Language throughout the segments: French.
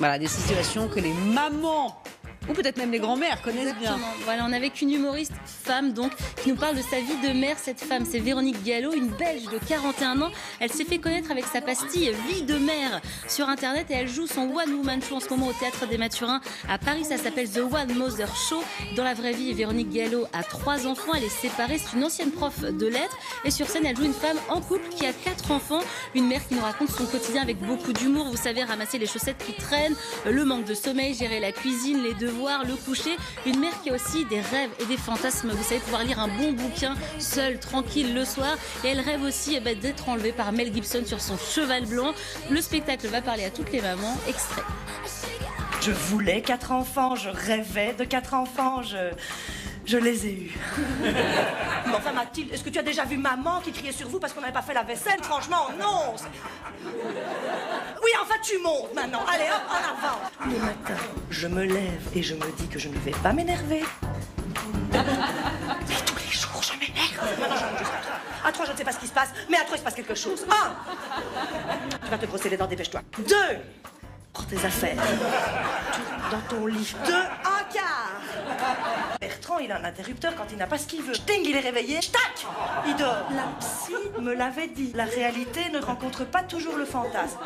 Voilà, des situations que les mamans ou peut-être même les grands-mères connaissent bien. Exactement. Voilà, on est avec une humoriste femme donc qui nous parle de sa vie de mère. Cette femme, c'est Véronique Gallo, une Belge de 41 ans. Elle s'est fait connaître avec sa pastille Vie de mère sur Internet et elle joue son One Woman Show en ce moment au Théâtre des Mathurins à Paris. Ça s'appelle The One Mother Show. Dans la vraie vie, Véronique Gallo a 3 enfants. Elle est séparée. C'est une ancienne prof de lettres. Et sur scène, elle joue une femme en couple qui a 4 enfants. Une mère qui nous raconte son quotidien avec beaucoup d'humour. Vous savez, ramasser les chaussettes qui traînent, le manque de sommeil, gérer la cuisine, les devoirs, le coucher. Une mère qui a aussi des rêves et des fantasmes. Vous savez, pouvoir lire un bon bouquin seule, tranquille le soir. Et elle rêve aussi d'être enlevée par Mel Gibson sur son cheval blanc. Le spectacle va parler à toutes les mamans. Extrait. Je voulais 4 enfants, je rêvais de 4 enfants, je les ai eus. Mais enfin Mathilde, est-ce que tu as déjà vu maman qui criait sur vous parce qu'on n'avait pas fait la vaisselle? Franchement, non. Oui, enfin tu montes maintenant. Allez, hop, en avant. Le matin, je me lève et je me dis que je ne vais pas m'énerver. Mais tous les jours, je m'énerve. Maintenant, je monte jusqu'à 3. À 3, je ne sais pas ce qui se passe, mais à 3, il se passe quelque chose. 1. Tu vas te brosser les dents, dépêche-toi. 2. Prends tes affaires. Dans ton lit. 2. Un quart. Bertrand, il a un interrupteur quand il n'a pas ce qu'il veut. Ting, il est réveillé. Tac, il dort. La psy me l'avait dit. La réalité ne rencontre pas toujours le fantasme.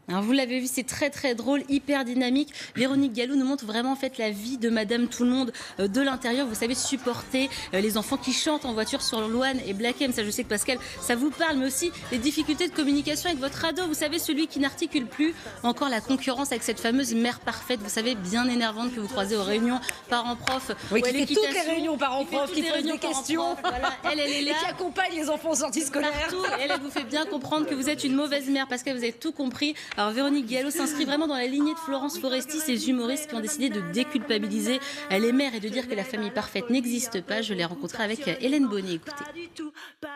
Alors vous l'avez vu, c'est très très drôle, hyper dynamique. Véronique Gallo nous montre vraiment en fait la vie de Madame Tout-le-Monde de l'intérieur. Vous savez, supporter les enfants qui chantent en voiture sur Loane et Black M. Ça, je sais que Pascal, ça vous parle, mais aussi les difficultés de communication avec votre ado. Vous savez, celui qui n'articule plus. Encore la concurrence avec cette fameuse mère parfaite, vous savez, bien énervante que vous croisez aux réunions parents-prof. Oui, qui fait toutes les réunions parents-prof, qui pose des questions. Voilà, elle est et là. qui accompagne les enfants en sortie scolaire. Partout. Et elle vous fait bien comprendre que vous êtes une mauvaise mère parce que vous avez tout compris. Alors Véronique Gallo s'inscrit vraiment dans la lignée de Florence Foresti, ces humoristes qui ont décidé de déculpabiliser les mères et de dire que la famille parfaite n'existe pas. Je l'ai rencontrée avec Hélène Bonny. Écoutez.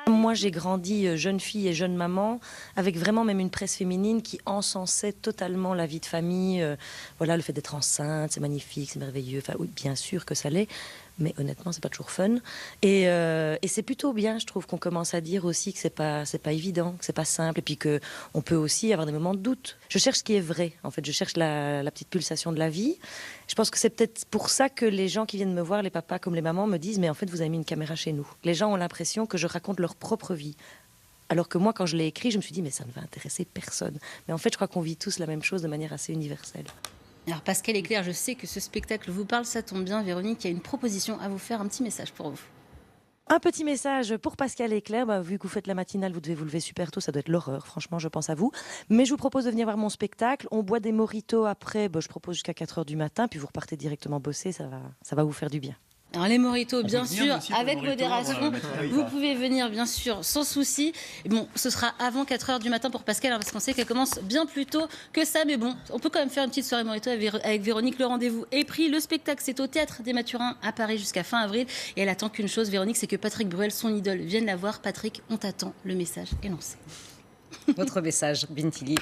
Moi, j'ai grandi jeune fille et jeune maman, avec vraiment même une presse féminine qui encensait totalement la vie de famille. Voilà, le fait d'être enceinte, c'est magnifique, c'est merveilleux. Enfin, oui, bien sûr que ça l'est. Mais honnêtement, c'est pas toujours fun. Et c'est plutôt bien, je trouve, qu'on commence à dire aussi que c'est pas évident, que c'est pas simple, et puis que on peut aussi avoir des moments de doute. Je cherche ce qui est vrai, en fait. Je cherche la petite pulsation de la vie. Je pense que c'est peut-être pour ça que les gens qui viennent me voir, les papas comme les mamans, me disent mais en fait, vous avez mis une caméra chez nous. Les gens ont l'impression que je raconte leur propre vie. Alors que moi, quand je l'ai écrit, je me suis dit mais ça ne va intéresser personne. Mais en fait, je crois qu'on vit tous la même chose de manière assez universelle. Alors Pascal et Claire, je sais que ce spectacle vous parle, ça tombe bien. Véronique, il y a une proposition à vous faire, un petit message pour vous. Un petit message pour Pascal et Claire. Vu que vous faites la matinale, vous devez vous lever super tôt, ça doit être l'horreur, franchement, je pense à vous. Mais je vous propose de venir voir mon spectacle. On boit des mojitos après, je propose jusqu'à 4h du matin, puis vous repartez directement bosser, ça va vous faire du bien. Alors les mojitos, bien sûr, aussi pour avec les mojitos, modération. on va mettre un Vous pouvez venir, bien sûr, sans souci. Et bon, ce sera avant 4h du matin pour Pascal, parce qu'on sait qu'elle commence bien plus tôt que ça. Mais bon, on peut quand même faire une petite soirée mojito avec Véronique. Le rendez-vous est pris. Le spectacle, c'est au Théâtre des Mathurins à Paris jusqu'à fin avril. Et elle attend qu'une chose, Véronique, c'est que Patrick Bruel, son idole, vienne la voir. Patrick, on t'attend. Le message est lancé. Votre message, Bintili.